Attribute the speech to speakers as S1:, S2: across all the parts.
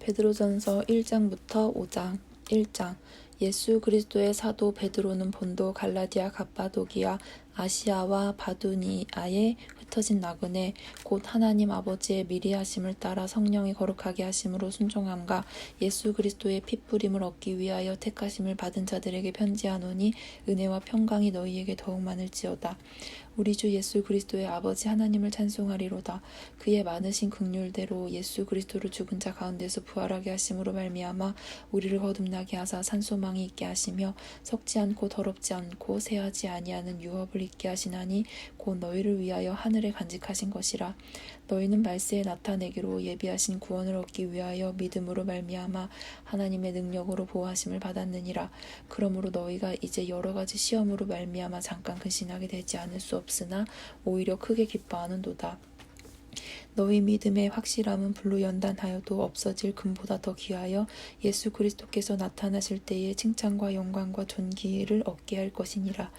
S1: 베드로전서 1장부터 5장. 1장. 예수 그리스도의 사도 베드로는 본도, 갈라디아, 갑바도기아, 아시아와 바두니아에 흩어진 나그네 곧 하나님 아버지의 미리 하심을 따라 성령이 거룩하게 하심으로 순종함과 예수 그리스도의 핏부림을 얻기 위하여 택하심을 받은 자들에게 편지하노니 은혜와 평강이 너희에게 더욱 많을지어다. 우리 주 예수 그리스도의 아버지 하나님을 찬송하리로다. 그의 많으신 긍휼대로 예수 그리스도를 죽은 자 가운데서 부활하게 하심으로 말미암아 우리를 거듭나게 하사 산소망이 있게 하시며 썩지 않고 더럽지 않고 새하지 아니하는 유업을 있게 하시나니 곧 너희를 위하여 하늘에 간직하신 것이라. 너희는 말세에 나타내기로 예비하신 구원을 얻기 위하여 믿음으로 말미암아 하나님의 능력으로 보호하심을 받았느니라. 그러므로 너희가 이제 여러 가지 시험으로 말미암아 잠깐 근신하게 되지 않을 수 없으나 오히려 크게 기뻐하는도다. 너희 믿음의 확실함은 불로 연단하여도 없어질 금보다 더 귀하여 예수 그리스도께서 나타나실 때에 칭찬과 영광과 존귀를 얻게 할 것이니라.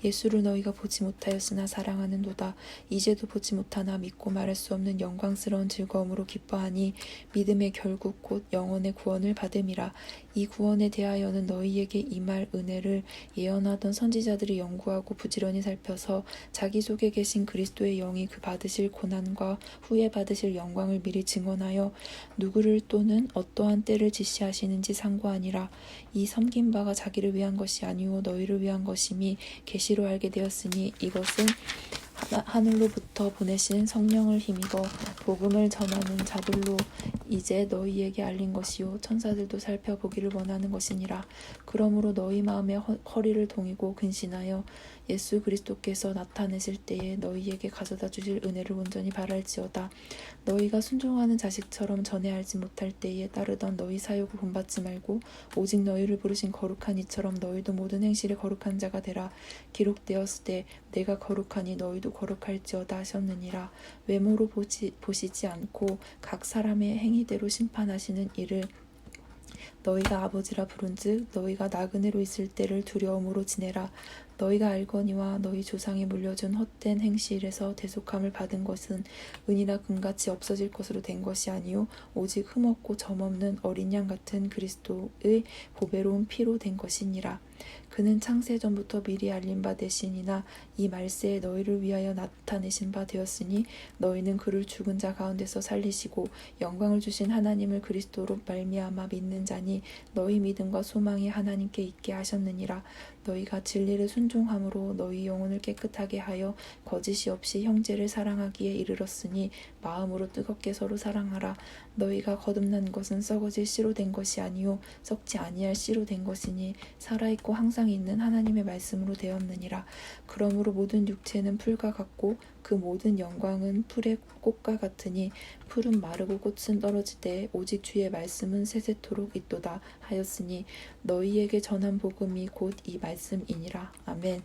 S1: 예수를 너희가 보지 못하였으나 사랑하는도다. 이제도 보지 못하나 믿고 말할 수 없는 영광스러운 즐거움으로 기뻐하니 믿음의 결국 곧 영혼의 구원을 받음이라. 이 구원에 대하여는 너희에게 임할 은혜를 예언하던 선지자들이 연구하고 부지런히 살펴서 자기 속에 계신 그리스도의 영이 그 받으실 고난과 후에 받으실 영광을 미리 증언하여 누구를 또는 어떠한 때를 지시하시는지 상고하니라. 이 섬긴 바가 자기를 위한 것이 아니오 너희를 위한 것임이 계시로 알게 되었으니 이것은 하늘로부터 보내신 성령을 힘입어 복음을 전하는 자들로 이제 너희에게 알린 것이요 천사들도 살펴보기를 원하는 것이니라. 그러므로 너희 마음에 허리를 동이고 근신하여 예수 그리스도께서 나타내실 때에 너희에게 가져다 주실 은혜를 온전히 바랄지어다. 너희가 순종하는 자식처럼 전에 알지 못할 때에 따르던 너희 사욕을 본받지 말고 오직 너희를 부르신 거룩한 이처럼 너희도 모든 행실에 거룩한 자가 되라. 기록되었을 때 내가 거룩하니 너희도 거룩할지어다 하셨느니라. 외모로 보시지 않고 각 사람의 행위대로 심판하시는 이를 너희가 아버지라 부른즉 너희가 나그네로 있을 때를 두려움으로 지내라. 너희가 알거니와 너희 조상이 물려준 헛된 행실에서 대속함을 받은 것은 은이나 금같이 없어질 것으로 된 것이 아니요 오직 흠없고 점없는 어린 양 같은 그리스도의 보배로운 피로 된 것이니라. 그는 창세 전부터 미리 알린 바 되시니나 이 말세에 너희를 위하여 나타내신 바 되었으니 너희는 그를 죽은 자 가운데서 살리시고 영광을 주신 하나님을 그리스도로 말미암아 믿는 자니 너희 믿음과 소망이 하나님께 있게 하셨느니라. 너희가 진리를 순종함으로 너희 영혼을 깨끗하게 하여 거짓이 없이 형제를 사랑하기에 이르렀으니 마음으로 뜨겁게 서로 사랑하라. 너희가 거듭난 것은 썩어질 씨로 된 것이 아니요 썩지 아니할 씨로 된 것이니 살아있고 항상 있는 하나님의 말씀으로 되었느니라. 그러므로 모든 육체는 풀과 같고 그 모든 영광은 풀의 꽃과 같으니 풀은 마르고 꽃은 떨어지되 오직 주의 말씀은 세세토록 있도다 하였으니 너희에게 전한 복음이 곧 이 말씀이니라. 아멘.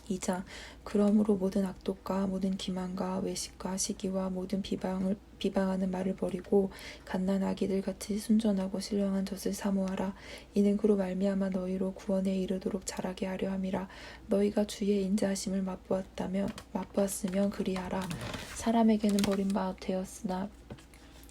S1: 2장. 그러므로 모든 악독과 모든 기만과 외식과 시기와 모든 비방하는 말을 버리고 갓난아기들 같이 순전하고 신령한 젖을 사모하라. 이는 그로 말미암아 너희로 구원에 이르도록 자라게 하려 함이라. 너희가 주의 인자하심을 맛보았으면 그리하라. 사람에게는 버림받아 되었으나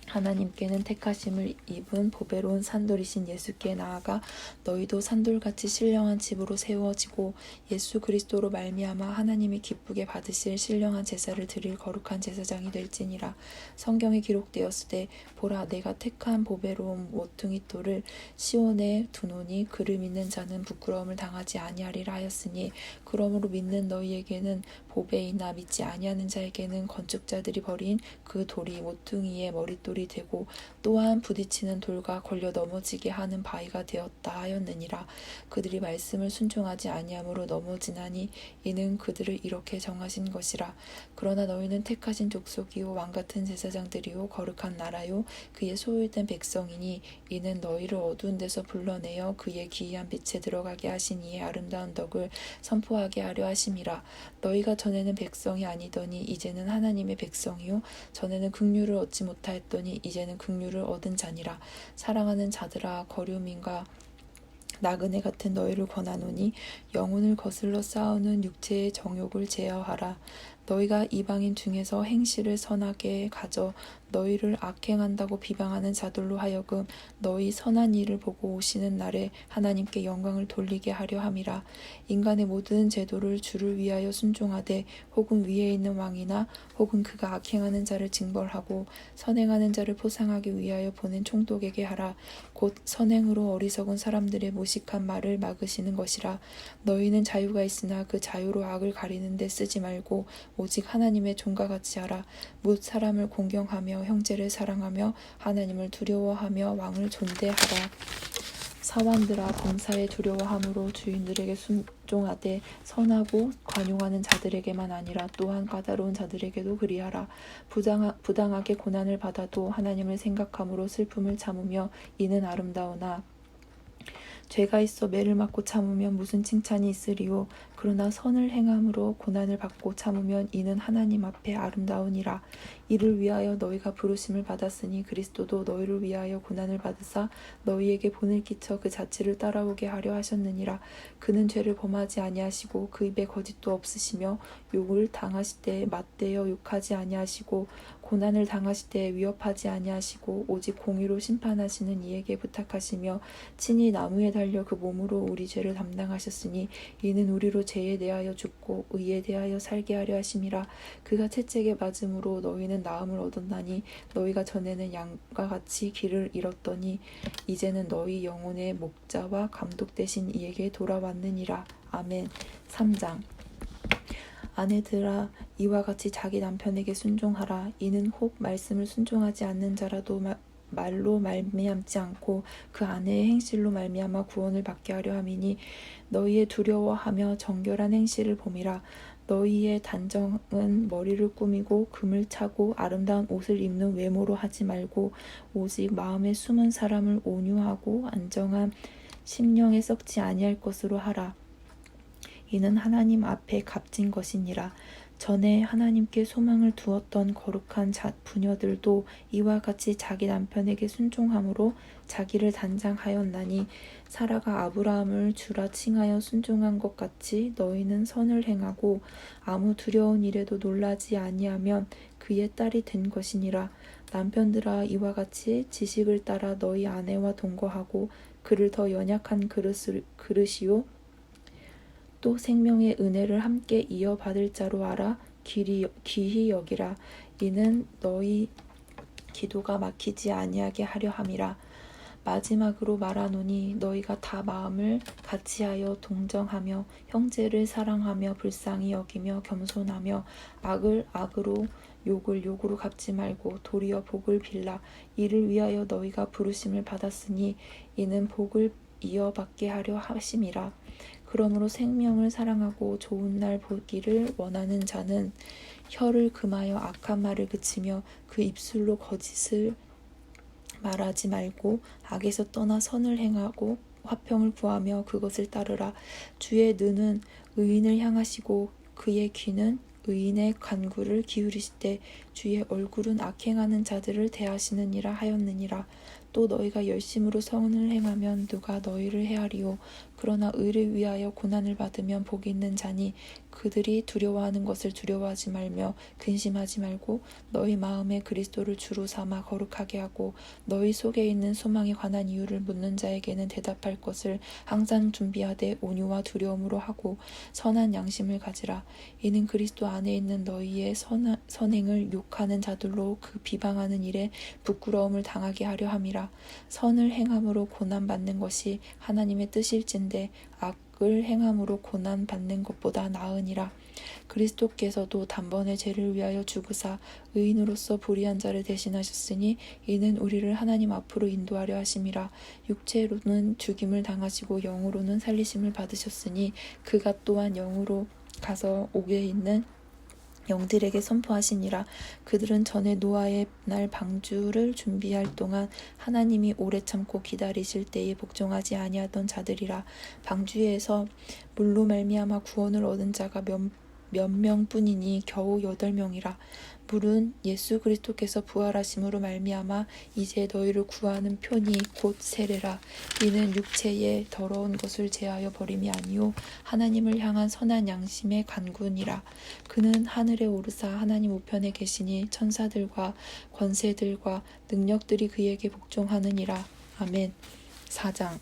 S1: 하나님께는 택하심을 입은 보배로운 산돌이신 예수께 나아가 너희도 산돌같이 신령한 집으로 세워지고 예수 그리스도로 말미암아 하나님이 기쁘게 받으실 신령한 제사를 드릴 거룩한 제사장이 될지니라. 성경에 기록되었을 때 보라 내가 택한 보배로운 모퉁이 돌을 시온에 두노니 그를 믿는 자는 부끄러움을 당하지 아니하리라 하였으니 그러므로 믿는 너희에게는 보배이나 믿지 아니하는 자에게는 건축자들이 버린 그 돌이 모퉁이의 머릿돌이 되고 또한 부딪히는 돌과 걸려 넘어지게 하는 바위가 되었다 하였느니라. 그들이 말씀을 순종하지 아니함으로 넘어지나니 이는 그들을 이렇게 정하신 것이라. 그러나 너희는 택하신 족속이요 왕같은 제사장들이요 거룩한 나라요 그의 소유된 백성이니 이는 너희를 어두운 데서 불러내어 그의 기이한 빛에 들어가게 하신 이의 아름다운 덕을 선포하게 하려 하심이라. 너희가 전에는 백성이 아니더니 이제는 하나님의 백성이요 전에는 긍휼을 얻지 못하였더니 이제는 긍휼을 얻은 자니라. 사랑하는 자들아 거류민과 나그네 같은 너희를 권하노니 영혼을 거슬러 싸우는 육체의 정욕을 제어하라. 너희가 이방인 중에서 행실을 선하게 가져 너희를 악행한다고 비방하는 자들로 하여금 너희 선한 일을 보고 오시는 날에 하나님께 영광을 돌리게 하려 함이라. 인간의 모든 제도를 주를 위하여 순종하되 혹은 위에 있는 왕이나 혹은 그가 악행하는 자를 징벌하고 선행하는 자를 포상하기 위하여 보낸 총독에게 하라. 곧 선행으로 어리석은 사람들의 무식한 말을 막으시는 것이라. 너희는 자유가 있으나 그 자유로 악을 가리는 데 쓰지 말고 오직 하나님의 종과 같이 하라. 뭇 사람을 공경하며 형제를 사랑하며 하나님을 두려워하며 왕을 존대하라. 사원들아 범사에 두려워함으로 주인들에게 순종하되 선하고 관용하는 자들에게만 아니라 또한 까다로운 자들에게도 그리하라. 부당하게 고난을 받아도 하나님을 생각함으로 슬픔을 참으며 이는 아름다우나 죄가 있어 매를 맞고 참으면 무슨 칭찬이 있으리요. 그러나 선을 행함으로 고난을 받고 참으면 이는 하나님 앞에 아름다우니라. 이를 위하여 너희가 부르심을 받았으니 그리스도도 너희를 위하여 고난을 받으사 너희에게 본을 끼쳐 그 자취를 따라오게 하려 하셨느니라. 그는 죄를 범하지 아니하시고 그 입에 거짓도 없으시며 욕을 당하실 때에 맞대어 욕하지 아니하시고 고난을 당하실 때에 위협하지 아니하시고 오직 공의로 심판하시는 이에게 부탁하시며 친히 나무에 달려 그 몸으로 우리 죄를 담당하셨으니 이는 우리로 죄에 대하여 죽고 의에 대하여 살게 하려 하심이라. 그가 채찍에 맞음으로 너희는 나음을 얻었나니 너희가 전에는 양과 같이 길을 잃었더니 이제는 너희 영혼의 목자와 감독 되신 이에게 돌아왔느니라. 아멘. 3장. 아내들아 이와 같이 자기 남편에게 순종하라. 이는 혹 말씀을 순종하지 않는 자라도 말로 말미암지 않고 그 아내의 행실로 말미암아 구원을 받게 하려 함이니 너희의 두려워하며 정결한 행실을 봄이라. 너희의 단정은 머리를 꾸미고 금을 차고 아름다운 옷을 입는 외모로 하지 말고 오직 마음에 숨은 사람을 온유하고 안정한 심령에 썩지 아니할 것으로 하라. 이는 하나님 앞에 값진 것이니라. 전에 하나님께 소망을 두었던 거룩한 부녀들도 이와 같이 자기 남편에게 순종함으로 자기를 단장하였나니 사라가 아브라함을 주라 칭하여 순종한 것 같이 너희는 선을 행하고 아무 두려운 일에도 놀라지 아니하면 그의 딸이 된 것이니라. 남편들아 이와 같이 지식을 따라 너희 아내와 동거하고 그를 더 연약한 그릇이요 또 생명의 은혜를 함께 이어받을 자로 알아 귀히 여기라. 이는 너희 기도가 막히지 아니하게 하려 함이라. 마지막으로 말하노니 너희가 다 마음을 같이하여 동정하며 형제를 사랑하며 불쌍히 여기며 겸손하며 악을 악으로 욕을 욕으로 갚지 말고 도리어 복을 빌라. 이를 위하여 너희가 부르심을 받았으니 이는 복을 이어받게 하려 하심이라. 그러므로 생명을 사랑하고 좋은 날 보기를 원하는 자는 혀를 금하여 악한 말을 그치며 그 입술로 거짓을 말하지 말고 악에서 떠나 선을 행하고 화평을 구하며 그것을 따르라. 주의 눈은 의인을 향하시고 그의 귀는 의인의 간구를 기울이시되 주의 얼굴은 악행하는 자들을 대하시느니라 하였느니라. 또 너희가 열심으로 선을 행하면 누가 너희를 헤아리요. 그러나 의를 위하여 고난을 받으면 복이 있는 자니 그들이 두려워하는 것을 두려워하지 말며 근심하지 말고 너희 마음에 그리스도를 주로 삼아 거룩하게 하고 너희 속에 있는 소망에 관한 이유를 묻는 자에게는 대답할 것을 항상 준비하되 온유와 두려움으로 하고 선한 양심을 가지라. 이는 그리스도 안에 있는 너희의 선행을 욕하는 자들로 그 비방하는 일에 부끄러움을 당하게 하려 함이라. 선을 행함으로 고난받는 것이 하나님의 뜻일진데 악을 행함으로 고난받는 것보다 나으니라. 그리스도께서도 단번에 죄를 위하여 죽으사 의인으로서 불의한 자를 대신하셨으니 이는 우리를 하나님 앞으로 인도하려 하심이라. 육체로는 죽임을 당하시고 영으로는 살리심을 받으셨으니 그가 또한 영으로 가서 옥에 있는 영들에게 선포하시니라. 그들은 전에 노아의 날 방주를 준비할 동안 하나님이 오래 참고 기다리실 때에 복종하지 아니하던 자들이라. 방주에서 물로 말미암아 구원을 얻은 자가 몇 몇 명뿐이니 겨우 8명이라. 물은 예수 그리스도께서 부활하심으로 말미암아 이제 너희를 구하는 표니 곧 세례라. 이는 육체의 더러운 것을 제하여 버림이 아니요 하나님을 향한 선한 양심의 간구니라. 그는 하늘에 오르사 하나님 우편에 계시니 천사들과 권세들과 능력들이 그에게 복종하느니라. 아멘. 4장.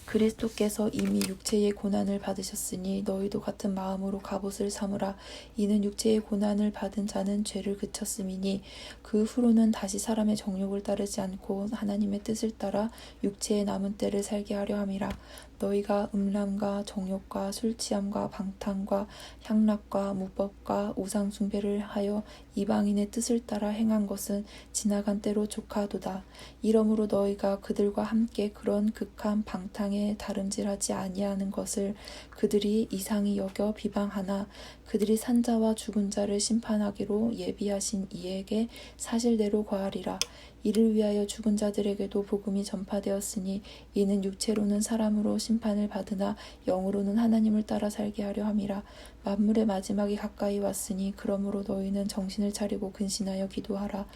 S1: 그리스도께서 이미 육체의 고난을 받으셨으니 너희도 같은 마음으로 갑옷을 삼으라. 이는 육체의 고난을 받은 자는 죄를 그쳤음이니 그 후로는 다시 사람의 정욕을 따르지 않고 하나님의 뜻을 따라 육체의 남은 때를 살게 하려 함이라. 너희가 음란과 정욕과 술취함과 방탕과 향락과 무법과 우상 숭배를 하여 이방인의 뜻을 따라 행한 것은 지나간 때로 족하도다. 이러므로 너희가 그들과 함께 그런 극한 방탕에 다름질하지 아니하는 것을 그들이 이상히 여겨 비방하나 그들이 산자와 죽은 자를 심판하기로 예비하신 이에게 사실대로 거하리라. 이를 위하여 죽은 자들에게도 복음이 전파되었으니 이는 육체로는 사람으로 심판을 받으나 영으로는 하나님을 따라 살게 하려 함이라. 만물의 마지막이 가까이 왔으니 그러므로 너희는 정신을 차리고 근신하여 기도하라.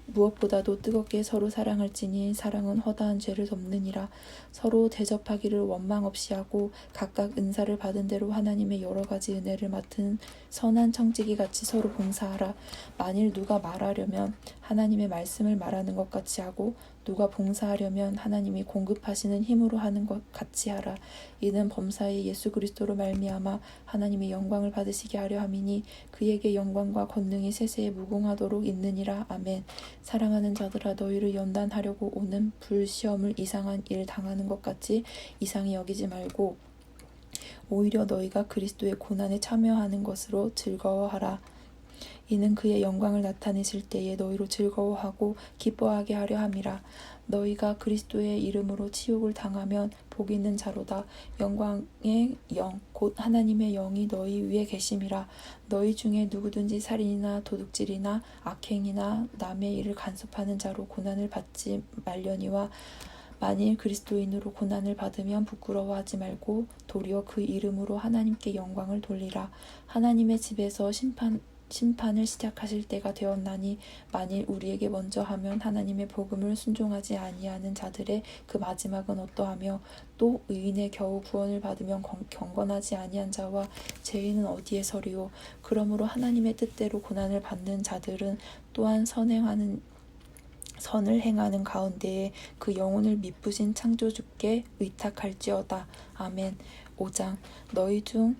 S1: 무엇보다도 뜨겁게 서로 사랑할지니 사랑은 허다한 죄를 덮느니라. 서로 대접하기를 원망 없이 하고 각각 은사를 받은 대로 하나님의 여러 가지 은혜를 맡은 선한 청지기 같이 서로 봉사하라. 만일 누가 말하려면 하나님의 말씀을 말하는 것 같이 하고 누가 봉사하려면 하나님이 공급하시는 힘으로 하는 것 같이 하라. 이는 범사에 예수 그리스도로 말미암아 하나님의 영광을 받으시게 하려 함이니 그에게 영광과 권능이 세세에 무궁하도록 있느니라. 아멘. 사랑하는 자들아, 너희를 연단하려고 오는 불시험을 이상한 일 당하는 것 같이 이상히 여기지 말고 오히려 너희가 그리스도의 고난에 참여하는 것으로 즐거워하라. 이는 그의 영광을 나타내실 때에 너희로 즐거워하고 기뻐하게 하려 함이라. 너희가 그리스도의 이름으로 치욕을 당하면 복 있는 자로다. 영광의 영 곧 하나님의 영이 너희 위에 계심이라. 너희 중에 누구든지 살인이나 도둑질이나 악행이나 남의 일을 간섭하는 자로 고난을 받지 말려니와 만일 그리스도인으로 고난을 받으면 부끄러워하지 말고 도리어 그 이름으로 하나님께 영광을 돌리라. 하나님의 집에서 심판을 시작하실 때가 되었나니 만일 우리에게 먼저 하면 하나님의 복음을 순종하지 아니하는 자들의 그 마지막은 어떠하며 또 의인의 겨우 구원을 받으면 경건하지 아니한 자와 죄인은 어디에 서리요. 그러므로 하나님의 뜻대로 고난을 받는 자들은 또한 선을 행하는 가운데에 그 영혼을 미쁘신 창조주께 의탁할지어다. 아멘. 5장. 너희 중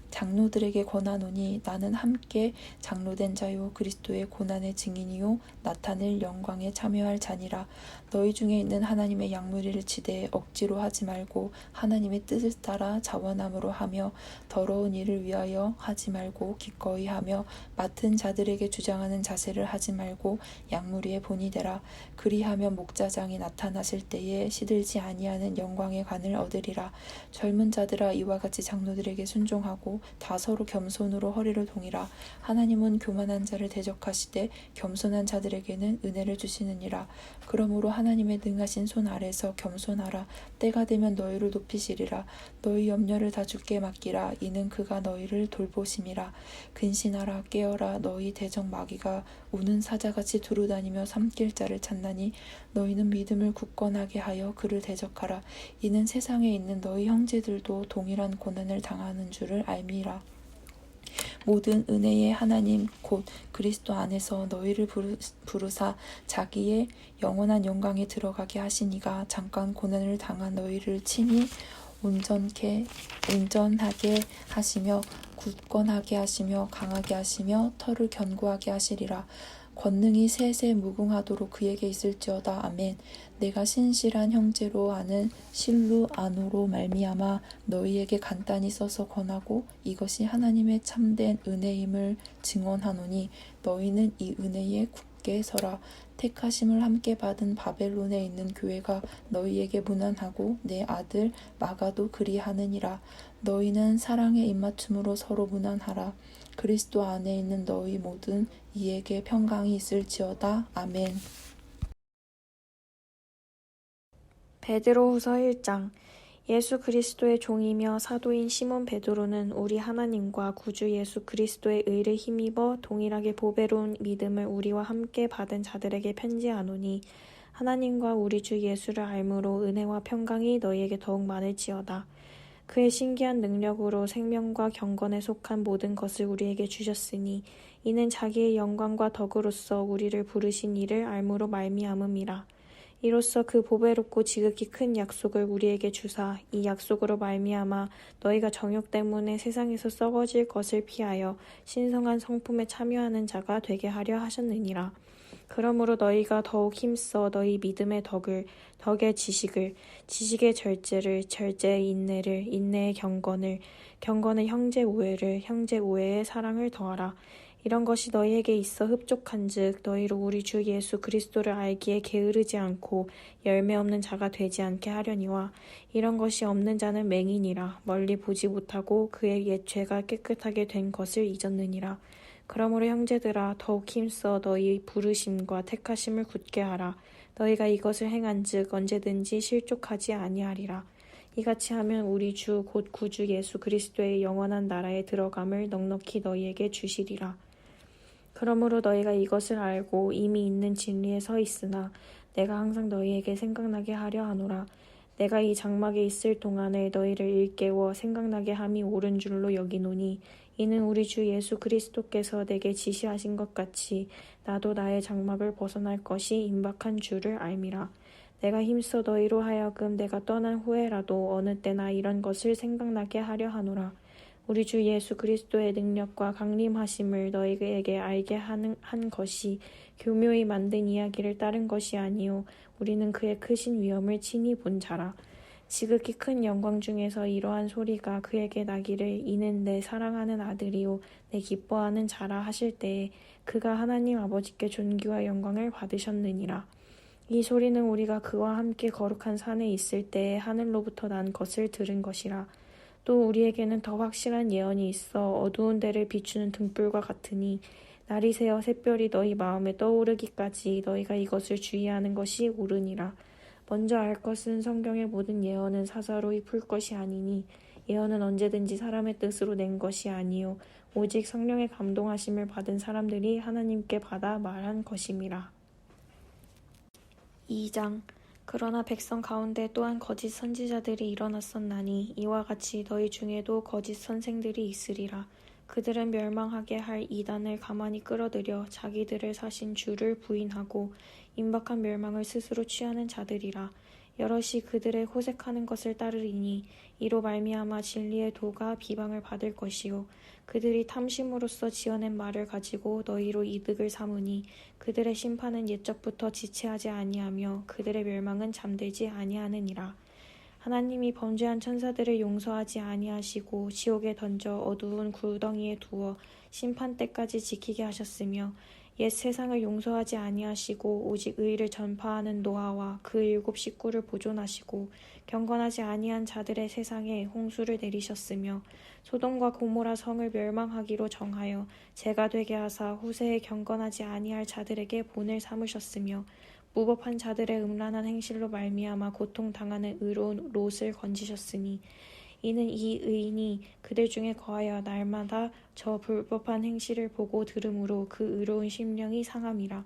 S1: 장로들에게 권하노니 나는 함께 장로된 자요 그리스도의 고난의 증인이요 나타낼 영광에 참여할 자니라. 너희 중에 있는 하나님의 양무리를 지대 억지로 하지 말고 하나님의 뜻을 따라 자원함으로 하며 더러운 일을 위하여 하지 말고 기꺼이 하며 맡은 자들에게 주장하는 자세를 하지 말고 양무리의 본이 되라. 그리하면 목자장이 나타나실 때에 시들지 아니하는 영광의 관을 얻으리라. 젊은 자들아, 이와 같이 장로들에게 순종하고 다 서로 겸손으로 허리를 동이라. 하나님은 교만한 자를 대적하시되 겸손한 자들에게는 은혜를 주시느니라. 그러므로 하나님의 능하신 손 아래서 겸손하라. 때가 되면 너희를 높이시리라. 너희 염려를 다 주께 맡기라. 이는 그가 너희를 돌보심이라. 근신하라. 깨어라. 너희 대적 마귀가 우는 사자같이 두루다니며 삼킬 자를 찾나니 너희는 믿음을 굳건하게 하여 그를 대적하라. 이는 세상에 있는 너희 형제들도 동일한 고난을 당하는 줄을 알미라. 모든 은혜의 하나님 곧 그리스도 안에서 너희를 부르사 자기의 영원한 영광에 들어가게 하시니가 잠깐 고난을 당한 너희를 친히 온전하게 하시며 굳건하게 하시며 강하게 하시며 털을 견고하게 하시리라. 권능이 세세 무궁하도록 그에게 있을지어다. 아멘. 내가 신실한 형제로 아는 실루아노로 말미암아 너희에게 간단히 써서 권하고 이것이 하나님의 참된 은혜임을 증언하노니 너희는 이 은혜에 굳게 서라. 택하심을 함께 받은 바벨론에 있는 교회가 너희에게 문안하고 내 아들 마가도 그리하느니라. 너희는 사랑의 입맞춤으로 서로 문안하라. 그리스도 안에 있는 너희 모든 이에게 평강이 있을지어다. 아멘.
S2: 베드로후서 1장. 예수 그리스도의 종이며 사도인 시몬 베드로는 우리 하나님과 구주 예수 그리스도의 의를 힘입어 동일하게 보배로운 믿음을 우리와 함께 받은 자들에게 편지하노니 하나님과 우리 주 예수를 알므로 은혜와 평강이 너희에게 더욱 많을지어다. 그의 신기한 능력으로 생명과 경건에 속한 모든 것을 우리에게 주셨으니 이는 자기의 영광과 덕으로서 우리를 부르신 이를 알므로 말미암음이라. 이로써 그 보배롭고 지극히 큰 약속을 우리에게 주사 이 약속으로 말미암아 너희가 정욕 때문에 세상에서 썩어질 것을 피하여 신성한 성품에 참여하는 자가 되게 하려 하셨느니라. 그러므로 너희가 더욱 힘써 너희 믿음의 덕을, 덕의 지식을, 지식의 절제를, 절제의 인내를, 인내의 경건을, 경건의 형제 우애를, 형제 우애의 사랑을 더하라. 이런 것이 너희에게 있어 흡족한즉 너희로 우리 주 예수 그리스도를 알기에 게으르지 않고 열매 없는 자가 되지 않게 하려니와 이런 것이 없는 자는 맹인이라 멀리 보지 못하고 그의 옛 죄가 깨끗하게 된 것을 잊었느니라. 그러므로 형제들아 더욱 힘써 너희 부르심과 택하심을 굳게 하라. 너희가 이것을 행한즉 언제든지 실족하지 아니하리라. 이같이 하면 우리 주 곧 구주 예수 그리스도의 영원한 나라에 들어감을 넉넉히 너희에게 주시리라. 그러므로 너희가 이것을 알고 이미 있는 진리에 서 있으나 내가 항상 너희에게 생각나게 하려 하노라. 내가 이 장막에 있을 동안에 너희를 일깨워 생각나게 함이 옳은 줄로 여기노니 이는 우리 주 예수 그리스도께서 내게 지시하신 것 같이 나도 나의 장막을 벗어날 것이 임박한 줄을 알미라. 내가 힘써 너희로 하여금 내가 떠난 후에라도 어느 때나 이런 것을 생각나게 하려 하노라. 우리 주 예수 그리스도의 능력과 강림하심을 너희에게 알게 한 것이 교묘히 만든 이야기를 따른 것이 아니요 우리는 그의 크신 위엄을 친히 본 자라. 지극히 큰 영광 중에서 이러한 소리가 그에게 나기를 이는 내 사랑하는 아들이요 내 기뻐하는 자라 하실 때에 그가 하나님 아버지께 존귀와 영광을 받으셨느니라. 이 소리는 우리가 그와 함께 거룩한 산에 있을 때에 하늘로부터 난 것을 들은 것이라. 또 우리에게는 더 확실한 예언이 있어 어두운 데를 비추는 등불과 같으니 날이 새어 샛별이 너희 마음에 떠오르기까지 너희가 이것을 주의하는 것이 옳으니라. 먼저 알 것은 성경의 모든 예언은 사사로이 풀 것이 아니니 예언은 언제든지 사람의 뜻으로 낸 것이 아니요 오직 성령의 감동하심을 받은 사람들이 하나님께 받아 말한 것임이라. 2장 그러나 백성 가운데 또한 거짓 선지자들이 일어났었나니 이와 같이 너희 중에도 거짓 선생들이 있으리라. 그들은 멸망하게 할 이단을 가만히 끌어들여 자기들을 사신 주를 부인하고 임박한 멸망을 스스로 취하는 자들이라. 여럿이 그들의 호색하는 것을 따르리니 이로 말미암아 진리의 도가 비방을 받을 것이요 그들이 탐심으로써 지어낸 말을 가지고 너희로 이득을 삼으니 그들의 심판은 옛적부터 지체하지 아니하며 그들의 멸망은 잠들지 아니하느니라. 하나님이 범죄한 천사들을 용서하지 아니하시고 지옥에 던져 어두운 구덩이에 두어 심판 때까지 지키게 하셨으며 옛 세상을 용서하지 아니하시고 오직 의를 전파하는 노아와 그 7 식구를 보존하시고 경건하지 아니한 자들의 세상에 홍수를 내리셨으며 소돔과 고모라 성을 멸망하기로 정하여 재가 되게 하사 후세에 경건하지 아니할 자들에게 본을 삼으셨으며 무법한 자들의 음란한 행실로 말미암아 고통당하는 의로운 롯을 건지셨으니 이는 이 의인이 그들 중에 거하여 날마다 저 불법한 행실을 보고 들으므로 그 의로운 심령이 상함이라.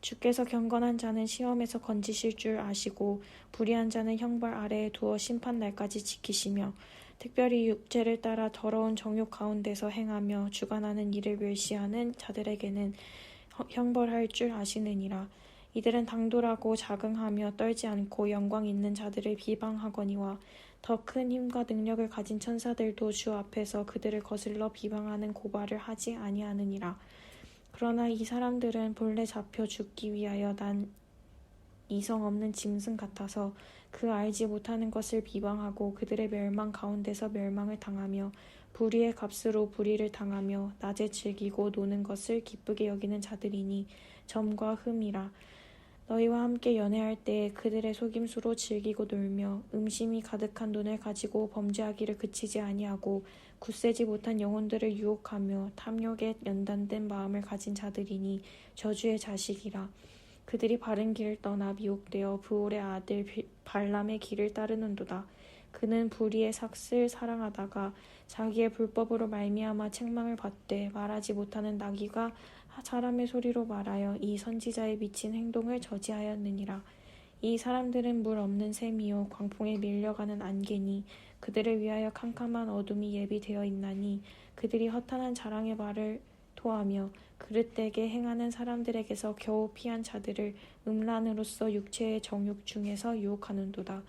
S2: 주께서 경건한 자는 시험에서 건지실 줄 아시고 불의한 자는 형벌 아래에 두어 심판 날까지 지키시며 특별히 육체를 따라 더러운 정욕 가운데서 행하며 주관하는 일을 멸시하는 자들에게는 형벌할 줄 아시느니라. 이들은 당돌하고 자긍하며 떨지 않고 영광 있는 자들을 비방하거니와 더 큰 힘과 능력을 가진 천사들도 주 앞에서 그들을 거슬러 비방하는 고발을 하지 아니하느니라. 그러나 이 사람들은 본래 잡혀 죽기 위하여 난 이성 없는 짐승 같아서 그 알지 못하는 것을 비방하고 그들의 멸망 가운데서 멸망을 당하며 불의의 값으로 불의를 당하며 낮에 즐기고 노는 것을 기쁘게 여기는 자들이니 점과 흠이라. 너희와 함께 연애할 때에 그들의 속임수로 즐기고 놀며 음심이 가득한 눈을 가지고 범죄하기를 그치지 아니하고 굳세지 못한 영혼들을 유혹하며 탐욕에 연단된 마음을 가진 자들이니 저주의 자식이라. 그들이 바른 길을 떠나 미혹되어 브올의 아들 발람의 길을 따르는도다. 그는 불의의 삭슬 사랑하다가 자기의 불법으로 말미암아 책망을 받되 말하지 못하는 나귀가 사람의 소리로 말하여 이 선지자의 미친 행동을 저지하였느니라. 이 사람들은 물 없는 샘이요 광풍에 밀려가는 안개니 그들을 위하여 캄캄한 어둠이 예비되어 있나니 그들이 허탄한 자랑의 말을 토하며 그릇되게 행하는 사람들에게서 겨우 피한 자들을 음란으로서 육체의 정욕 중에서 유혹하는도다.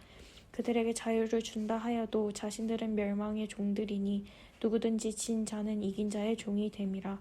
S2: 그들에게 자유를 준다 하여도 자신들은 멸망의 종들이니 누구든지 진 자는 이긴 자의 종이 됨이라.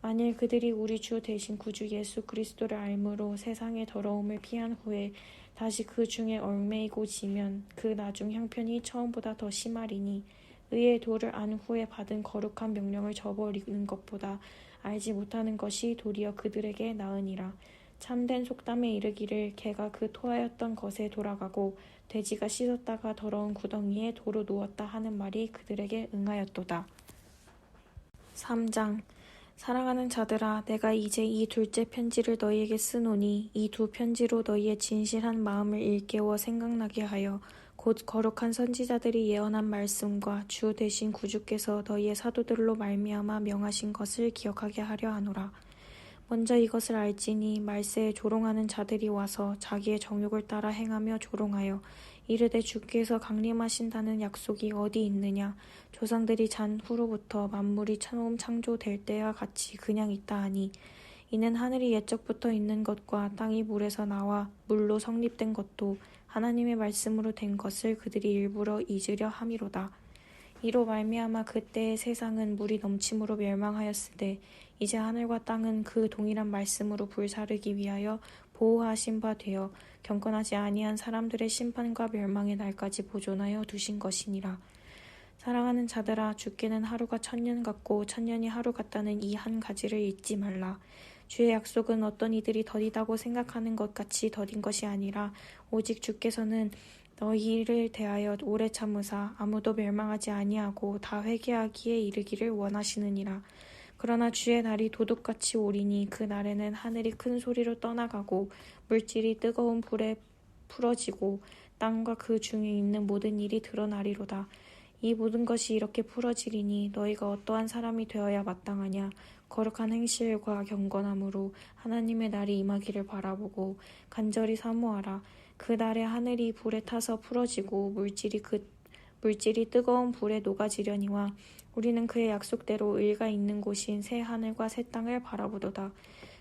S2: 만일 그들이 우리 주 대신 구주 예수 그리스도를 알므로 세상의 더러움을 피한 후에 다시 그 중에 얽매이고 지면 그 나중 형편이 처음보다 더 심하리니 의의 도를 안 후에 받은 거룩한 명령을 저버리는 것보다 알지 못하는 것이 도리어 그들에게 나으니라. 참된 속담에 이르기를 개가 그 토하였던 것에 돌아가고 돼지가 씻었다가 더러운 구덩이에 도로 누웠다 하는 말이 그들에게 응하였도다. 3장 사랑하는 자들아, 내가 이제 이 둘째 편지를 너희에게 쓰노니 이 두 편지로 너희의 진실한 마음을 일깨워 생각나게 하여 곧 거룩한 선지자들이 예언한 말씀과 주 대신 구주께서 너희의 사도들로 말미암아 명하신 것을 기억하게 하려 하노라. 먼저 이것을 알지니 말세에 조롱하는 자들이 와서 자기의 정욕을 따라 행하며 조롱하여 이르되 주께서 강림하신다는 약속이 어디 있느냐. 조상들이 잔 후로부터 만물이 처음 창조될 때와 같이 그냥 있다 하니 이는 하늘이 옛적부터 있는 것과 땅이 물에서 나와 물로 성립된 것도 하나님의 말씀으로 된 것을 그들이 일부러 잊으려 함이로다. 이로 말미암아 그때의 세상은 물이 넘침으로 멸망하였으되 이제 하늘과 땅은 그 동일한 말씀으로 불사르기 위하여 보호하신 바 되어 경건하지 아니한 사람들의 심판과 멸망의 날까지 보존하여 두신 것이니라. 사랑하는 자들아, 주께는 하루가 1000년 같고 1000년이 하루 같다는 이 한 가지를 잊지 말라. 주의 약속은 어떤 이들이 더디다고 생각하는 것 같이 더딘 것이 아니라 오직 주께서는 너희를 대하여 오래 참으사 아무도 멸망하지 아니하고 다 회개하기에 이르기를 원하시느니라. 그러나 주의 날이 도둑같이 오리니 그 날에는 하늘이 큰 소리로 떠나가고 물질이 뜨거운 불에 풀어지고 땅과 그 중에 있는 모든 일이 드러나리로다. 이 모든 것이 이렇게 풀어지리니 너희가 어떠한 사람이 되어야 마땅하냐. 거룩한 행실과 경건함으로 하나님의 날이 임하기를 바라보고 간절히 사모하라. 그 날에 하늘이 불에 타서 풀어지고 물질이 뜨거운 불에 녹아지려니와 우리는 그의 약속대로 의가 있는 곳인 새 하늘과 새 땅을 바라보도다.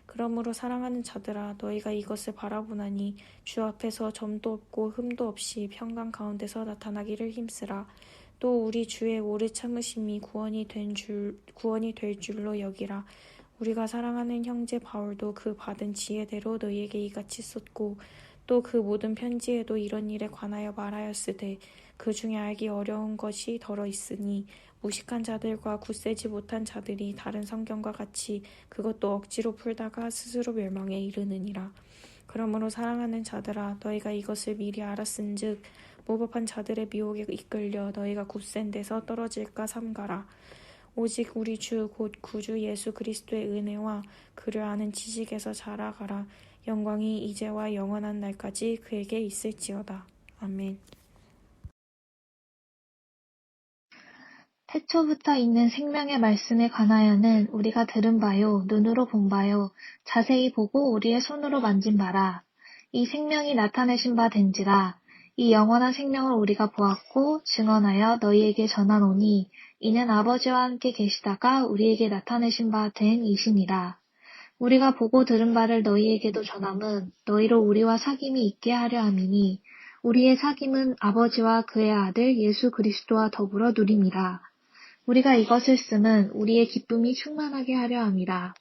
S2: 그러므로 사랑하는 자들아, 너희가 이것을 바라보나니 주 앞에서 점도 없고 흠도 없이 평강 가운데서 나타나기를 힘쓰라. 또 우리 주의 오래 참으심이 구원이 될 줄로 여기라. 우리가 사랑하는 형제 바울도 그 받은 지혜대로 너희에게 이같이 썼고 또 그 모든 편지에도 이런 일에 관하여 말하였으되 그 중에 알기 어려운 것이 더러 있으니 무식한 자들과 굳세지 못한 자들이 다른 성경과 같이 그것도 억지로 풀다가 스스로 멸망에 이르느니라. 그러므로 사랑하는 자들아, 너희가 이것을 미리 알았은즉 무법한 자들의 미혹에 이끌려 너희가 굳센 데서 떨어질까 삼가라. 오직 우리 주 곧 구주 예수 그리스도의 은혜와 그를 아는 지식에서 자라가라. 영광이 이제와 영원한 날까지 그에게 있을지어다. 아멘.
S3: 태초부터 있는 생명의 말씀에 관하여는 우리가 들은 바요, 눈으로 본 바요, 자세히 보고 우리의 손으로 만진 바라. 이 생명이 나타내신 바 된지라. 이 영원한 생명을 우리가 보았고 증언하여 너희에게 전하노니 이는 아버지와 함께 계시다가 우리에게 나타내신 바 된 이시니라. 우리가 보고 들은 바를 너희에게도 전함은 너희로 우리와 사귐이 있게 하려 함이니 우리의 사귐은 아버지와 그의 아들 예수 그리스도와 더불어 누림이라. 우리가 이것을 쓰면 우리의 기쁨이 충만하게 하려 함이라.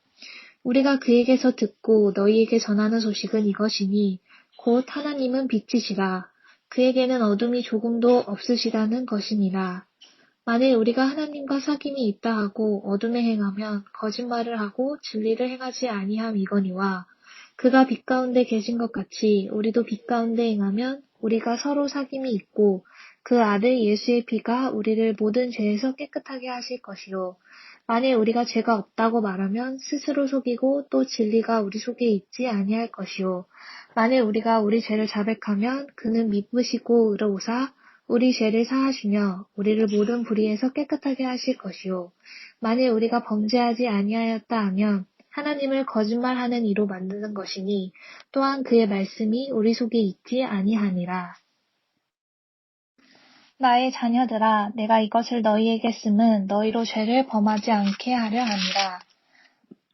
S3: 우리가 그에게서 듣고 너희에게 전하는 소식은 이것이니 곧 하나님은 빛이시라. 그에게는 어둠이 조금도 없으시다는 것이니라. 만일 우리가 하나님과 사귐이 있다 하고 어둠에 행하면 거짓말을 하고 진리를 행하지 아니함이거니와 그가 빛 가운데 계신 것 같이 우리도 빛 가운데 행하면 우리가 서로 사귐이 있고 그 아들 예수의 피가 우리를 모든 죄에서 깨끗하게 하실 것이요. 만일 우리가 죄가 없다고 말하면 스스로 속이고 또 진리가 우리 속에 있지 아니할 것이요. 만일 우리가 우리 죄를 자백하면 그는 믿으시고 의로우사 우리 죄를 사하시며 우리를 모든 불의에서 깨끗하게 하실 것이요 만일 우리가 범죄하지 아니하였다 하면 하나님을 거짓말하는 이로 만드는 것이니 또한 그의 말씀이 우리 속에 있지 아니하니라. 나의 자녀들아, 내가 이것을 너희에게 쓰면 너희로 죄를 범하지 않게 하려 함이라.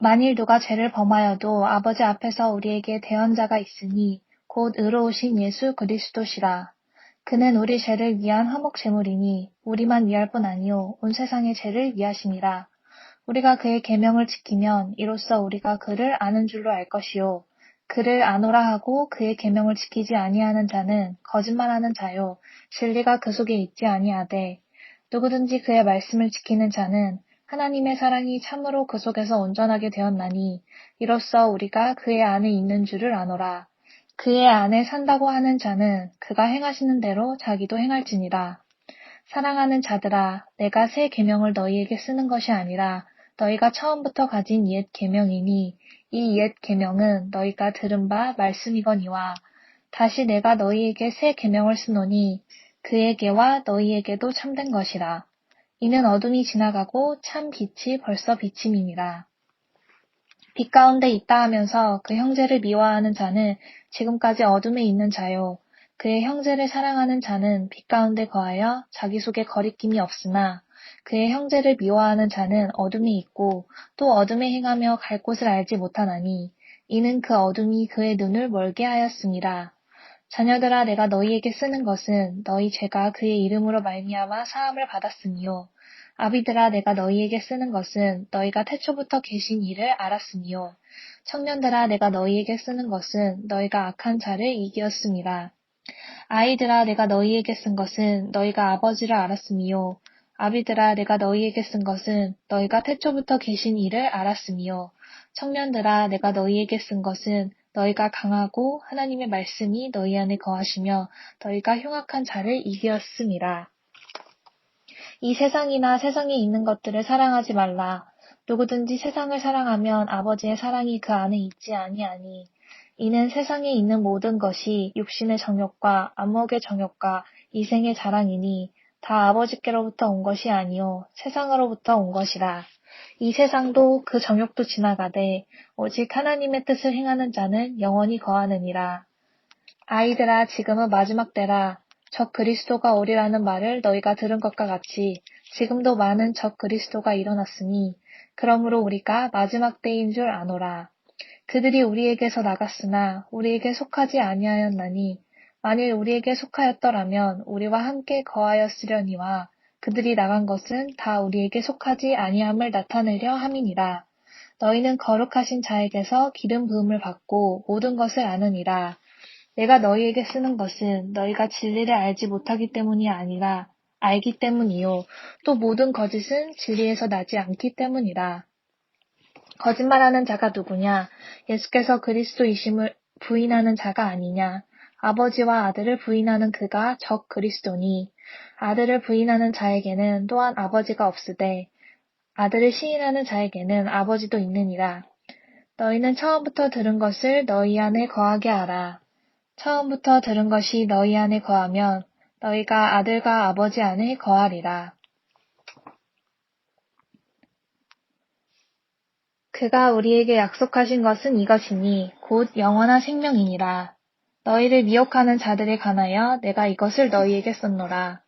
S3: 만일 누가 죄를 범하여도 아버지 앞에서 우리에게 대언자가 있으니 곧 의로우신 예수 그리스도시라. 그는 우리 죄를 위한 화목 제물이니 우리만 위할 뿐 아니요 온 세상의 죄를 위하심이라. 우리가 그의 계명을 지키면 이로써 우리가 그를 아는 줄로 알 것이요 그를 아노라 하고 그의 계명을 지키지 아니하는 자는 거짓말하는 자요 진리가 그 속에 있지 아니하되 누구든지 그의 말씀을 지키는 자는 하나님의 사랑이 참으로 그 속에서 온전하게 되었나니 이로써 우리가 그의 안에 있는 줄을 아노라. 그의 안에 산다고 하는 자는 그가 행하시는 대로 자기도 행할지니라. 사랑하는 자들아, 내가 새 계명을 너희에게 쓰는 것이 아니라 너희가 처음부터 가진 옛 계명이니 이 옛 계명은 너희가 들은 바 말씀이거니와 다시 내가 너희에게 새 계명을 쓰노니 그에게와 너희에게도 참된 것이라. 이는 어둠이 지나가고 참 빛이 벌써 비침이니라. 빛 가운데 있다 하면서 그 형제를 미워하는 자는 지금까지 어둠에 있는 자요. 그의 형제를 사랑하는 자는 빛 가운데 거하여 자기 속에 거리낌이 없으나 그의 형제를 미워하는 자는 어둠에 있고 또 어둠에 행하며 갈 곳을 알지 못하나니 이는 그 어둠이 그의 눈을 멀게 하였음이라. 자녀들아 내가 너희에게 쓰는 것은 너희 죄가 그의 이름으로 말미암아 사함을 받았으니요. 아비들아 내가 너희에게 쓰는 것은 너희가 태초부터 계신 이를 알았으니요. 청년들아 내가 너희에게 쓰는 것은 너희가 악한 자를 이기었음이라. 아이들아 내가 너희에게 쓴 것은 너희가 아버지를 알았으미요. 아비들아 내가 너희에게 쓴 것은 너희가 태초부터 계신 이를 알았으미요. 청년들아 내가 너희에게 쓴 것은 너희가 강하고 하나님의 말씀이 너희 안에 거하시며 너희가 흉악한 자를 이기었음이라. 이 세상이나 세상에 있는 것들을 사랑하지 말라. 누구든지 세상을 사랑하면 아버지의 사랑이 그 안에 있지 아니하니 이는 세상에 있는 모든 것이 육신의 정욕과 안목의 정욕과 이생의 자랑이니 다 아버지께로부터 온 것이 아니요 세상으로부터 온 것이라. 이 세상도 그 정욕도 지나가되 오직 하나님의 뜻을 행하는 자는 영원히 거하느니라. 아이들아 지금은 마지막 때라. 적 그리스도가 오리라는 말을 너희가 들은 것과 같이 지금도 많은 적 그리스도가 일어났으니 그러므로 우리가 마지막 때인 줄 아노라. 그들이 우리에게서 나갔으나 우리에게 속하지 아니하였나니 만일 우리에게 속하였더라면 우리와 함께 거하였으려니와 그들이 나간 것은 다 우리에게 속하지 아니함을 나타내려 함이니라. 너희는 거룩하신 자에게서 기름 부음을 받고 모든 것을 아느니라. 내가 너희에게 쓰는 것은 너희가 진리를 알지 못하기 때문이 아니라 알기 때문이요. 또 모든 거짓은 진리에서 나지 않기 때문이라. 거짓말하는 자가 누구냐? 예수께서 그리스도이심을 부인하는 자가 아니냐? 아버지와 아들을 부인하는 그가 적 그리스도니 아들을 부인하는 자에게는 또한 아버지가 없으되 아들을 시인하는 자에게는 아버지도 있느니라. 너희는 처음부터 들은 것을 너희 안에 거하게 하라. 처음부터 들은 것이 너희 안에 거하면 너희가 아들과 아버지 안에 거하리라. 그가 우리에게 약속하신 것은 이것이니 곧 영원한 생명이니라. 너희를 미혹하는 자들에 관하여 내가 이것을 너희에게 썼노라.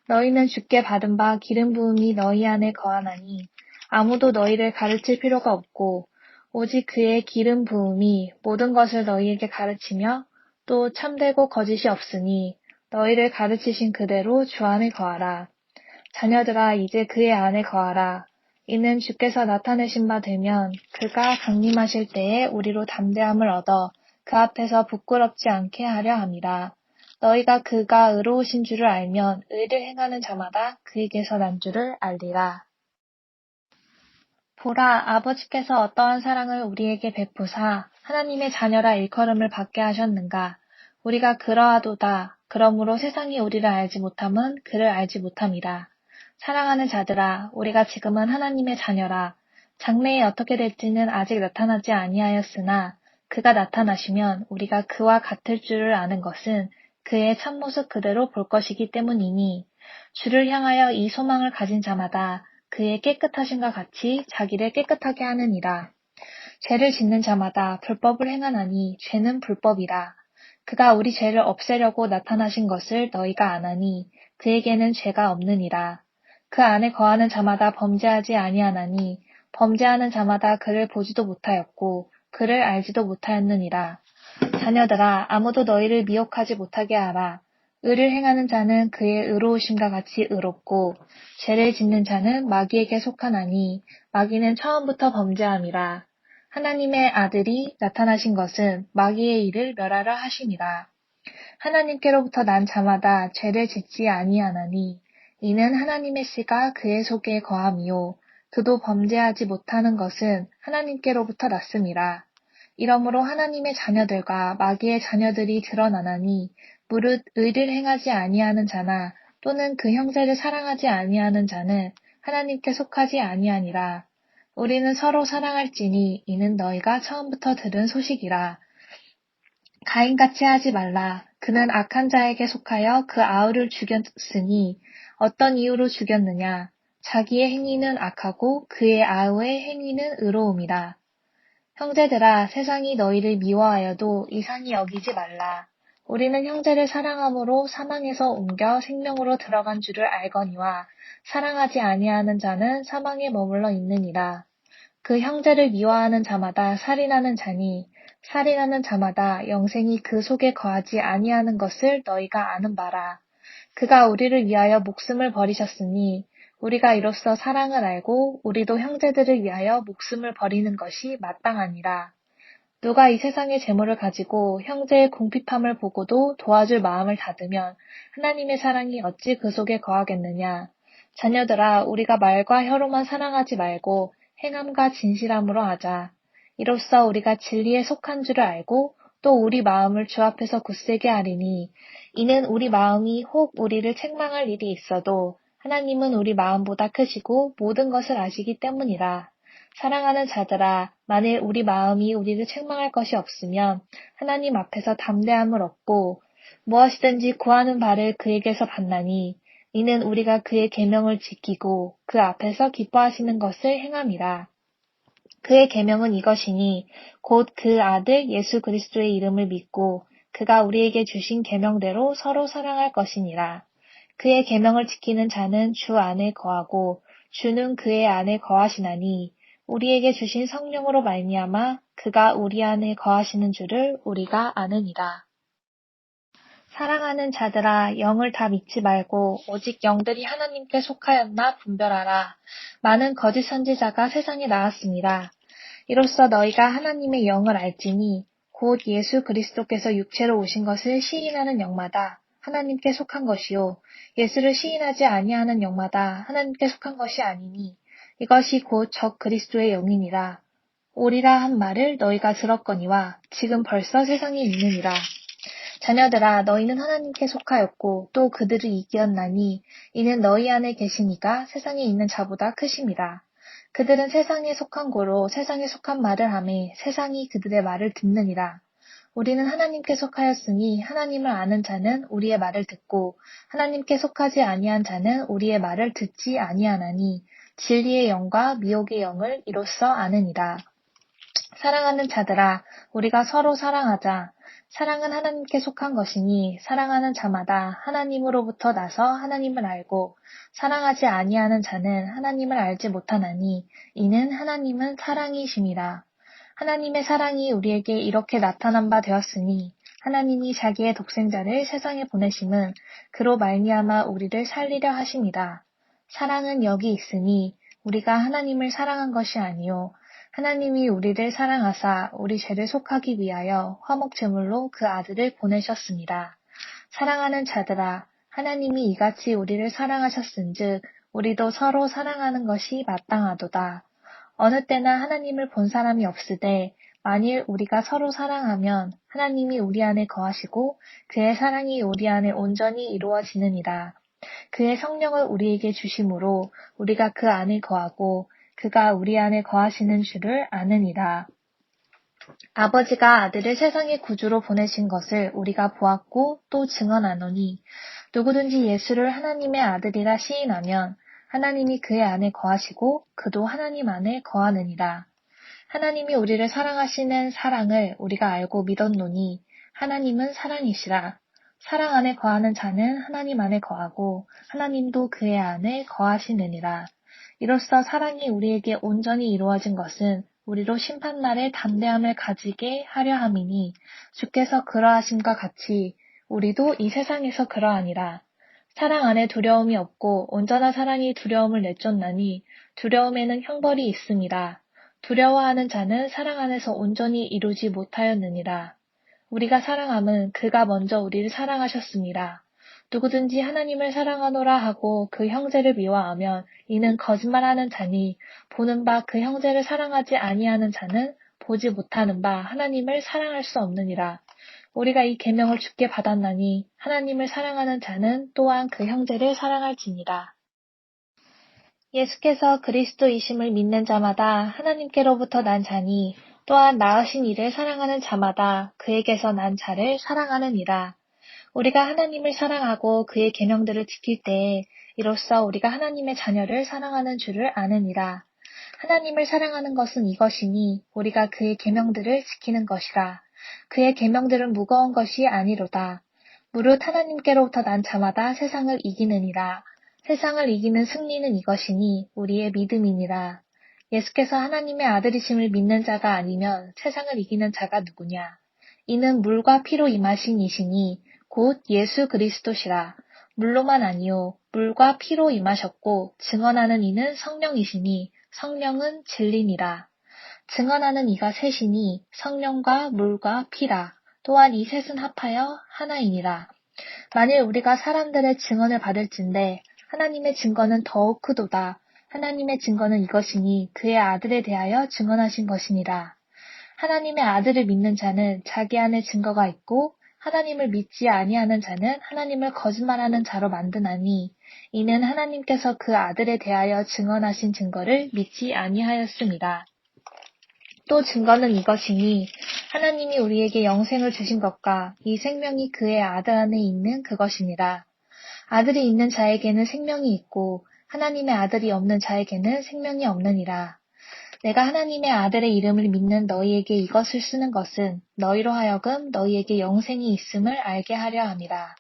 S3: 너희는 주께 받은 바 기름 부음이 너희 안에 거하나니 아무도 너희를 가르칠 필요가 없고 오직 그의 기름 부음이 모든 것을 너희에게 가르치며 또 참되고 거짓이 없으니 너희를 가르치신 그대로 주 안에 거하라. 자녀들아 이제 그의 안에 거하라. 이는 주께서 나타내신 바 되면 그가 강림하실 때에 우리로 담대함을 얻어 그 앞에서 부끄럽지 않게 하려 함이라. 너희가 그가 의로우신 줄을 알면 의를 행하는 자마다 그에게서 난 줄을 알리라. 보라, 아버지께서 어떠한 사랑을 우리에게 베푸사 하나님의 자녀라 일컬음을 받게 하셨는가. 우리가 그러하도다. 그러므로 세상이 우리를 알지 못함은 그를 알지 못함이라. 사랑하는 자들아, 우리가 지금은 하나님의 자녀라. 장래에 어떻게 될지는 아직 나타나지 아니하였으나 그가 나타나시면 우리가 그와 같을 줄을 아는 것은 그의 참모습 그대로 볼 것이기 때문이니 주를 향하여 이 소망을 가진 자마다 그의 깨끗하심과 같이 자기를 깨끗하게 하느니라. 죄를 짓는 자마다 불법을 행하나니 죄는 불법이라. 그가 우리 죄를 없애려고 나타나신 것을 너희가 아나니 그에게는 죄가 없느니라. 그 안에 거하는 자마다 범죄하지 아니하나니 범죄하는 자마다 그를 보지도 못하였고 그를 알지도 못하였느니라. 자녀들아, 아무도 너희를 미혹하지 못하게 하라. 의를 행하는 자는 그의 의로우심과 같이 의롭고 죄를 짓는 자는 마귀에게 속하나니 마귀는 처음부터 범죄함이라. 하나님의 아들이 나타나신 것은 마귀의 일을 멸하려 하심이라. 하나님께로부터 난 자마다 죄를 짓지 아니하나니 이는 하나님의 씨가 그의 속에 거함이요 그도 범죄하지 못하는 것은 하나님께로부터 났음이라. 이러므로 하나님의 자녀들과 마귀의 자녀들이 드러나나니 무릇 의를 행하지 아니하는 자나 또는 그 형제를 사랑하지 아니하는 자는 하나님께 속하지 아니하니라. 우리는 서로 사랑할지니 이는 너희가 처음부터 들은 소식이라. 가인같이 하지 말라. 그는 악한 자에게 속하여 그 아우를 죽였으니 어떤 이유로 죽였느냐. 자기의 행위는 악하고 그의 아우의 행위는 의로움이라. 형제들아, 세상이 너희를 미워하여도 이상히 여기지 말라. 우리는 형제를 사랑함으로 사망에서 옮겨 생명으로 들어간 줄을 알거니와 사랑하지 아니하는 자는 사망에 머물러 있느니라. 그 형제를 미워하는 자마다 살인하는 자니 살인하는 자마다 영생이 그 속에 거하지 아니하는 것을 너희가 아는 바라. 그가 우리를 위하여 목숨을 버리셨으니 우리가 이로써 사랑을 알고 우리도 형제들을 위하여 목숨을 버리는 것이 마땅하니라. 누가 이 세상의 재물을 가지고 형제의 궁핍함을 보고도 도와줄 마음을 닫으면 하나님의 사랑이 어찌 그 속에 거하겠느냐. 자녀들아, 우리가 말과 혀로만 사랑하지 말고 행함과 진실함으로 하자. 이로써 우리가 진리에 속한 줄을 알고 또 우리 마음을 주 앞에서 굳세게 하리니 이는 우리 마음이 혹 우리를 책망할 일이 있어도 하나님은 우리 마음보다 크시고 모든 것을 아시기 때문이라. 사랑하는 자들아, 만일 우리 마음이 우리를 책망할 것이 없으면 하나님 앞에서 담대함을 얻고 무엇이든지 구하는 바를 그에게서 받나니 이는 우리가 그의 계명을 지키고 그 앞에서 기뻐하시는 것을 행함이라. 그의 계명은 이것이니 곧 그 아들 예수 그리스도의 이름을 믿고 그가 우리에게 주신 계명대로 서로 사랑할 것이니라. 그의 계명을 지키는 자는 주 안에 거하고 주는 그의 안에 거하시나니 우리에게 주신 성령으로 말미암아 그가 우리 안에 거하시는 줄을 우리가 아느니라. 사랑하는 자들아, 영을 다 믿지 말고 오직 영들이 하나님께 속하였나 분별하라. 많은 거짓 선지자가 세상에 나왔습니다. 이로써 너희가 하나님의 영을 알지니 곧 예수 그리스도께서 육체로 오신 것을 시인하는 영마다 하나님께 속한 것이요 예수를 시인하지 아니하는 영마다 하나님께 속한 것이 아니니 이것이 곧 적 그리스도의 영이니라. 오리라 한 말을 너희가 들었거니와 지금 벌써 세상에 있느니라. 자녀들아, 너희는 하나님께 속하였고 또 그들을 이기었나니 이는 너희 안에 계시니가 세상에 있는 자보다 크심이라. 그들은 세상에 속한 고로 세상에 속한 말을 하매 세상이 그들의 말을 듣느니라. 우리는 하나님께 속하였으니 하나님을 아는 자는 우리의 말을 듣고 하나님께 속하지 아니한 자는 우리의 말을 듣지 아니하나니 진리의 영과 미혹의 영을 이로써 아느니라. 사랑하는 자들아, 우리가 서로 사랑하자. 사랑은 하나님께 속한 것이니 사랑하는 자마다 하나님으로부터 나서 하나님을 알고 사랑하지 아니하는 자는 하나님을 알지 못하나니 이는 하나님은 사랑이심이라. 하나님의 사랑이 우리에게 이렇게 나타난 바 되었으니 하나님이 자기의 독생자를 세상에 보내심은 그로 말미암아 우리를 살리려 하심이라. 사랑은 여기 있으니 우리가 하나님을 사랑한 것이 아니요 하나님이 우리를 사랑하사 우리 죄를 속하기 위하여 화목제물로 그 아들을 보내셨습니다. 사랑하는 자들아, 하나님이 이같이 우리를 사랑하셨은즉 우리도 서로 사랑하는 것이 마땅하도다. 어느 때나 하나님을 본 사람이 없으되 만일 우리가 서로 사랑하면 하나님이 우리 안에 거하시고 그의 사랑이 우리 안에 온전히 이루어지느니라. 그의 성령을 우리에게 주심으로 우리가 그 안에 거하고 그가 우리 안에 거하시는 줄을 아느니라. 아버지가 아들을 세상의 구주로 보내신 것을 우리가 보았고 또 증언하노니 누구든지 예수를 하나님의 아들이라 시인하면 하나님이 그의 안에 거하시고 그도 하나님 안에 거하느니라. 하나님이 우리를 사랑하시는 사랑을 우리가 알고 믿었노니 하나님은 사랑이시라. 사랑 안에 거하는 자는 하나님 안에 거하고 하나님도 그의 안에 거하시느니라. 이로써 사랑이 우리에게 온전히 이루어진 것은 우리로 심판날에 담대함을 가지게 하려 함이니 주께서 그러하심과 같이 우리도 이 세상에서 그러하니라. 사랑 안에 두려움이 없고 온전한 사랑이 두려움을 내쫓나니 두려움에는 형벌이 있음이라. 두려워하는 자는 사랑 안에서 온전히 이루지 못하였느니라. 우리가 사랑함은 그가 먼저 우리를 사랑하셨습니다. 누구든지 하나님을 사랑하노라 하고 그 형제를 미워하면 이는 거짓말하는 자니 보는 바 그 형제를 사랑하지 아니하는 자는 보지 못하는 바 하나님을 사랑할 수 없느니라. 우리가 이 계명을 주께 받았나니 하나님을 사랑하는 자는 또한 그 형제를 사랑할지니라. 예수께서 그리스도이심을 믿는 자마다 하나님께로부터 난 자니 또한 낳으신 이를 사랑하는 자마다 그에게서 난 자를 사랑하느니라. 우리가 하나님을 사랑하고 그의 계명들을 지킬 때에 이로써 우리가 하나님의 자녀를 사랑하는 줄을 아느니라. 하나님을 사랑하는 것은 이것이니 우리가 그의 계명들을 지키는 것이라. 그의 계명들은 무거운 것이 아니로다. 무릇 하나님께로부터 난 자마다 세상을 이기느니라. 세상을 이기는 승리는 이것이니 우리의 믿음이니라. 예수께서 하나님의 아들이심을 믿는 자가 아니면 세상을 이기는 자가 누구냐? 이는 물과 피로 임하신 이시니 곧 예수 그리스도시라. 물로만 아니요 물과 피로 임하셨고 증언하는 이는 성령이시니 성령은 진리니라. 증언하는 이가 셋이니 성령과 물과 피라. 또한 이 셋은 합하여 하나이니라. 만일 우리가 사람들의 증언을 받을진대 하나님의 증거는 더욱 크도다. 하나님의 증거는 이것이니 그의 아들에 대하여 증언하신 것이니라. 하나님의 아들을 믿는 자는 자기 안에 증거가 있고 하나님을 믿지 아니하는 자는 하나님을 거짓말하는 자로 만드나니 이는 하나님께서 그 아들에 대하여 증언하신 증거를 믿지 아니하였습니다. 또 증거는 이것이니 하나님이 우리에게 영생을 주신 것과 이 생명이 그의 아들 안에 있는 그것이니라. 아들이 있는 자에게는 생명이 있고 하나님의 아들이 없는 자에게는 생명이 없느니라. 내가 하나님의 아들의 이름을 믿는 너희에게 이것을 쓰는 것은 너희로 하여금 너희에게 영생이 있음을 알게 하려 함이라.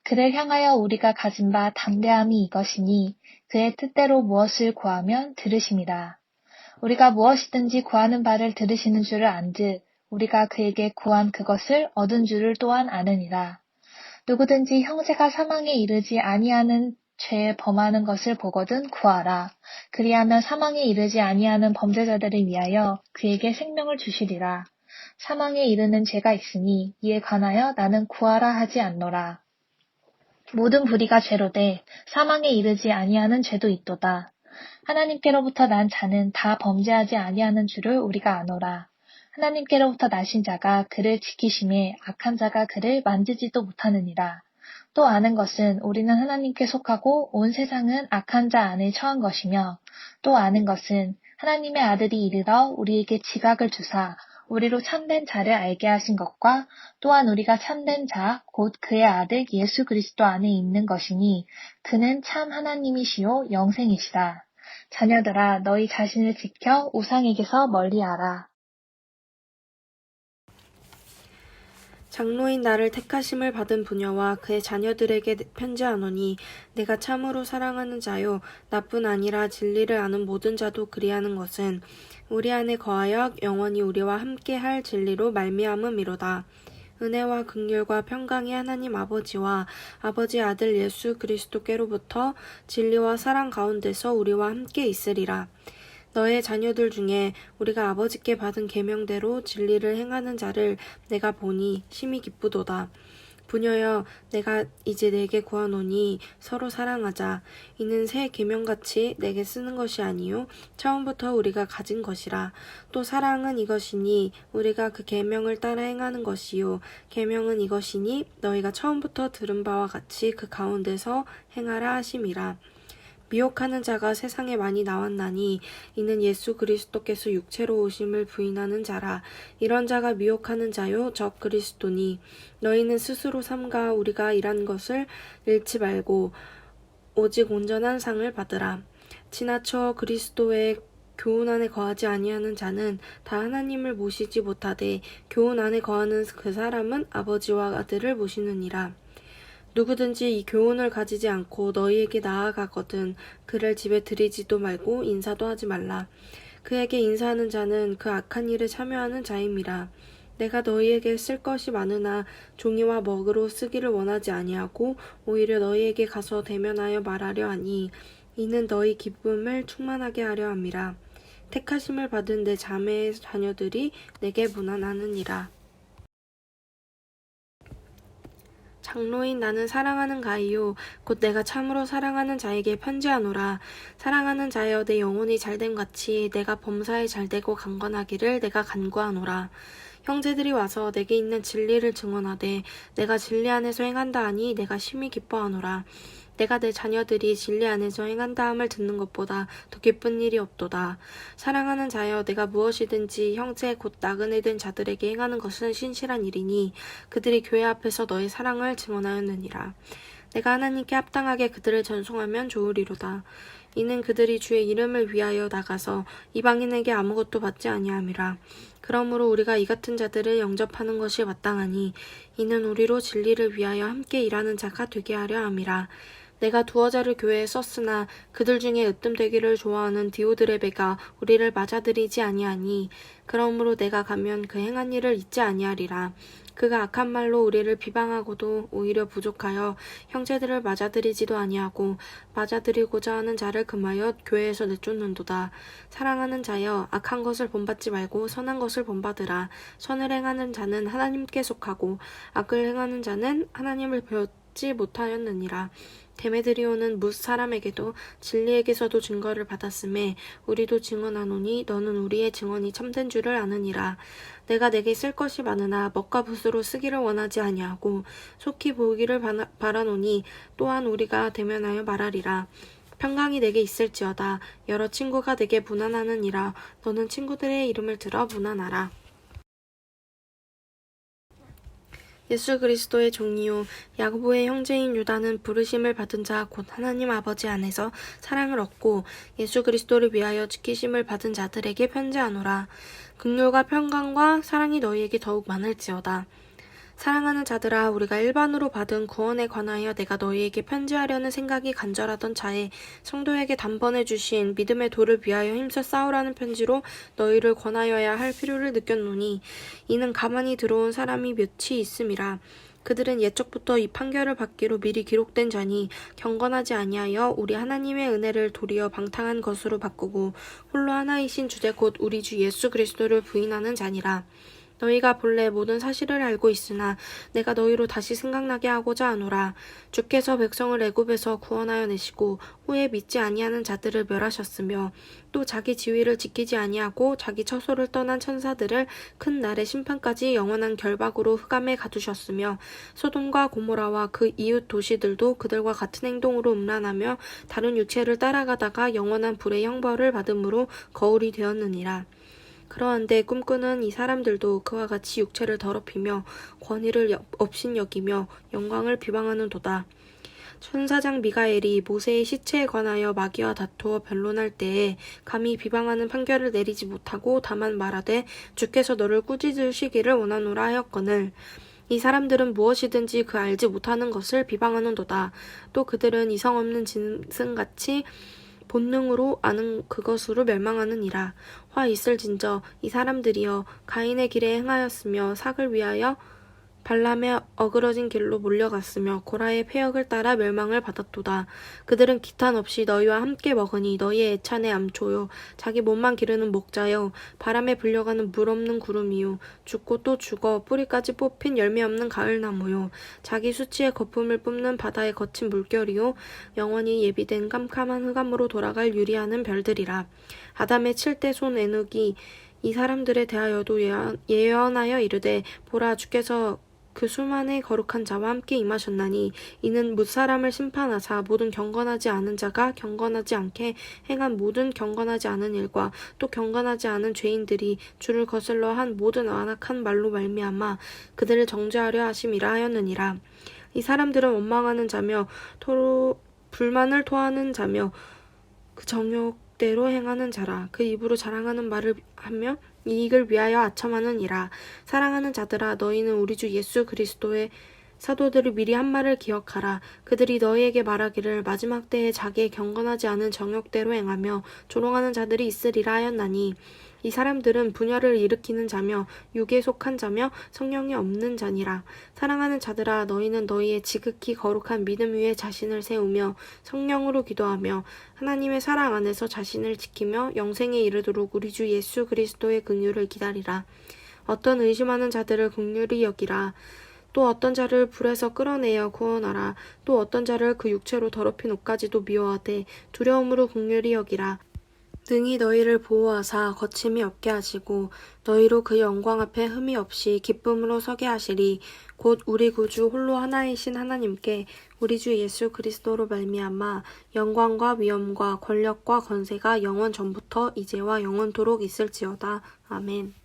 S3: 그를 향하여 우리가 가진 바 담대함이 이것이니 그의 뜻대로 무엇을 구하면 들으심이라. 우리가 무엇이든지 구하는 바를 들으시는 줄을 안즉 우리가 그에게 구한 그것을 얻은 줄을 또한 아느니라. 누구든지 형제가 사망에 이르지 아니하는 죄에 범하는 것을 보거든 구하라. 그리하면 사망에 이르지 아니하는 범죄자들을 위하여 그에게 생명을 주시리라. 사망에 이르는 죄가 있으니 이에 관하여 나는 구하라 하지 않노라. 모든 불의가 죄로되 사망에 이르지 아니하는 죄도 있도다. 하나님께로부터 난 자는 다 범죄하지 아니하는 줄을 우리가 아노라. 하나님께로부터 나신 자가 그를 지키심에 악한 자가 그를 만지지도 못하느니라. 또 아는 것은 우리는 하나님께 속하고 온 세상은 악한 자 안에 처한 것이며 또 아는 것은 하나님의 아들이 이르러 우리에게 지각을 주사 우리로 참된 자를 알게 하신 것과 또한 우리가 참된 자 곧 그의 아들 예수 그리스도 안에 있는 것이니 그는 참 하나님이시요 영생이시라. 자녀들아 너희 자신을 지켜 우상에게서 멀리하라.
S2: 장로인 나를 택하심을 받은 부녀와 그의 자녀들에게 편지하노니 내가 참으로 사랑하는 자요 나뿐 아니라 진리를 아는 모든 자도 그리하는 것은 우리 안에 거하여 영원히 우리와 함께 할 진리로 말미암음이로다. 은혜와 긍휼과 평강이 하나님 아버지와 아버지 아들 예수 그리스도께로부터 진리와 사랑 가운데서 우리와 함께 있으리라. 너의 자녀들 중에 우리가 아버지께 받은 계명대로 진리를 행하는 자를 내가 보니 심히 기쁘도다. 부녀여 내가 이제 내게 구하노니 서로 사랑하자. 이는 새 계명같이 내게 쓰는 것이 아니요 처음부터 우리가 가진 것이라. 또 사랑은 이것이니 우리가 그 계명을 따라 행하는 것이요 계명은 이것이니 너희가 처음부터 들은 바와 같이 그 가운데서 행하라 하심이라.
S4: 미혹하는 자가 세상에 많이 나왔나니 이는 예수 그리스도께서 육체로 오심을 부인하는 자라. 이런 자가 미혹하는 자요 적 그리스도니. 너희는 스스로 삼가 우리가 일한 것을 잃지 말고 오직 온전한 상을 받으라. 지나쳐 그리스도의 교훈 안에 거하지 아니하는 자는 다 하나님을 모시지 못하되 교훈 안에 거하는 그 사람은 아버지와 아들을 모시느니라. 누구든지 이 교훈을 가지지 않고 너희에게 나아가거든 그를 집에 들이지도 말고 인사도 하지 말라. 그에게 인사하는 자는 그 악한 일에 참여하는 자임이라. 내가 너희에게 쓸 것이 많으나 종이와 먹으로 쓰기를 원하지 아니하고 오히려 너희에게 가서 대면하여 말하려 하니 이는 너희 기쁨을 충만하게 하려 함이라. 택하심을 받은 내 자매의 자녀들이 내게 문안하느니라. 장로인 나는 사랑하는 가이요 곧 내가 참으로 사랑하는 자에게 편지하노라. 사랑하는 자여 내 영혼이 잘됨 같이 내가 범사에 잘되고 강건하기를 내가 간구하노라. 형제들이 와서 내게 있는 진리를 증언하되 내가 진리 안에서 행한다 하니 내가 심히 기뻐하노라. 내가 내 자녀들이 진리 안에서 행한다 함을 듣는 것보다 더 기쁜 일이 없도다. 사랑하는 자여 내가 무엇이든지 형제 곧 나그네 된 자들에게 행하는 것은 신실한 일이니 그들이 교회 앞에서 너의 사랑을 증언하였느니라. 내가 하나님께 합당하게 그들을 전송하면 좋으리로다. 이는 그들이 주의 이름을 위하여 나가서 이방인에게 아무것도 받지 아니함이라. 그러므로 우리가 이 같은 자들을 영접하는 것이 마땅하니 이는 우리로 진리를 위하여 함께 일하는 자가 되게 하려 함이라. 내가 두어 자를 교회에 썼으나 그들 중에 으뜸되기를 좋아하는 디오드레베가 우리를 맞아들이지 아니하니 그러므로 내가 가면 그 행한 일을 잊지 아니하리라. 그가 악한 말로 우리를 비방하고도 오히려 부족하여 형제들을 맞아들이지도 아니하고 맞아들이고자 하는 자를 금하여 교회에서 내쫓는도다. 사랑하는 자여 악한 것을 본받지 말고 선한 것을 본받으라. 선을 행하는 자는 하나님께 속하고 악을 행하는 자는 하나님을 배웠지 못하였느니라. 데메드리오는 뭇 사람에게도 진리에게서도 증거를 받았음에 우리도 증언하노니 너는 우리의 증언이 참된 줄을 아느니라. 내가 내게 쓸 것이 많으나 먹과 붓으로 쓰기를 원하지 아니하고 속히 보기를 바라노니 또한 우리가 대면하여 말하리라. 평강이 내게 있을지어다. 여러 친구가 내게 문안하느니라. 너는 친구들의 이름을 들어 문안하라. 예수 그리스도의 종이요 야고보의 형제인 유다는 부르심을 받은 자 곧 하나님 아버지 안에서 사랑을 얻고 예수 그리스도를 위하여 지키심을 받은 자들에게 편지하노라. 긍휼과 평강과 사랑이 너희에게 더욱 많을지어다. 사랑하는 자들아 우리가 일반으로 받은 구원에 관하여 내가 너희에게 편지하려는 생각이 간절하던 차에 성도에게 단번에 주신 믿음의 도를 위하여 힘써 싸우라는 편지로 너희를 권하여야 할 필요를 느꼈노니 이는 가만히 들어온 사람이 몇이 있음이라. 그들은 옛적부터 이 판결을 받기로 미리 기록된 자니 경건하지 아니하여 우리 하나님의 은혜를 도리어 방탕한 것으로 바꾸고 홀로 하나이신 주제 곧 우리 주 예수 그리스도를 부인하는 자니라. 너희가 본래 모든 사실을 알고 있으나 내가 너희로 다시 생각나게 하고자 하노라. 주께서 백성을 애굽에서 구원하여 내시고 후에 믿지 아니하는 자들을 멸하셨으며 또 자기 지위를 지키지 아니하고 자기 처소를 떠난 천사들을 큰 날의 심판까지 영원한 결박으로 흑암에 가두셨으며 소돔과 고모라와 그 이웃 도시들도 그들과 같은 행동으로 음란하며 다른 육체를 따라가다가 영원한 불의 형벌을 받음으로 거울이 되었느니라. 그러한데 꿈꾸는 이 사람들도 그와 같이 육체를 더럽히며 권위를 업신여기며 영광을 비방하는도다. 천사장 미가엘이 모세의 시체에 관하여 마귀와 다투어 변론할 때에 감히 비방하는 판결을 내리지 못하고 다만 말하되 주께서 너를 꾸짖으시기를 원하노라 하였거늘 이 사람들은 무엇이든지 그 알지 못하는 것을 비방하는도다. 또 그들은 이성 없는 짐승같이 본능으로 아는 그것으로 멸망하느니라. 화 있을진저 이 사람들이여 가인의 길에 행하였으며 삭을 위하여 발람의 어그러진 길로 몰려갔으며 고라의 폐역을 따라 멸망을 받았도다. 그들은 기탄 없이 너희와 함께 먹으니 너희의 애찬의 암초요 자기 몸만 기르는 목자여 바람에 불려가는 물 없는 구름이요 죽고 또 죽어 뿌리까지 뽑힌 열매 없는 가을나무요 자기 수치의 거품을 뿜는 바다의 거친 물결이요 영원히 예비된 깜깜한 흑암으로 돌아갈 유리하는 별들이라. 아담의 7대 손 에녹이 이 사람들에 대하여도 예언하여 이르되 보라 주께서 그 수만의 거룩한 자와 함께 임하셨나니 이는 뭇사람을 심판하사 모든 경건하지 않은 자가 경건하지 않게 행한 모든 경건하지 않은 일과 또 경건하지 않은 죄인들이 주를 거슬러 한 모든 완악한 말로 말미암아 그들을 정죄하려 하심이라 하였느니라. 이 사람들은 원망하는 자며 불만을 토하는 자며 그 정욕대로 행하는 자라. 그 입으로 자랑하는 말을 하며 이익을 위하여 아첨하는 이라. 사랑하는 자들아, 너희는 우리 주 예수 그리스도의 사도들이 미리 한 말을 기억하라. 그들이 너희에게 말하기를 마지막 때에 자기의 경건하지 않은 정욕대로 행하며 조롱하는 자들이 있으리라 하였나니 이 사람들은 분열을 일으키는 자며 육에 속한 자며 성령이 없는 자니라. 사랑하는 자들아, 너희는 너희의 지극히 거룩한 믿음 위에 자신을 세우며 성령으로 기도하며 하나님의 사랑 안에서 자신을 지키며 영생에 이르도록 우리 주 예수 그리스도의 긍휼을 기다리라. 어떤 의심하는 자들을 긍휼히 여기라. 또 어떤 자를 불에서 끌어내어 구원하라. 또 어떤 자를 그 육체로 더럽힌 옷까지도 미워하되 두려움으로 긍휼히 여기라. 능히 너희를 보호하사 거침이 없게 하시고 너희로 그 영광 앞에 흠이 없이 기쁨으로 서게 하시리. 곧 우리 구주 홀로 하나이신 하나님께 우리 주 예수 그리스도로 말미암아 영광과 위엄과 권력과 권세가 영원 전부터 이제와 영원토록 있을지어다. 아멘.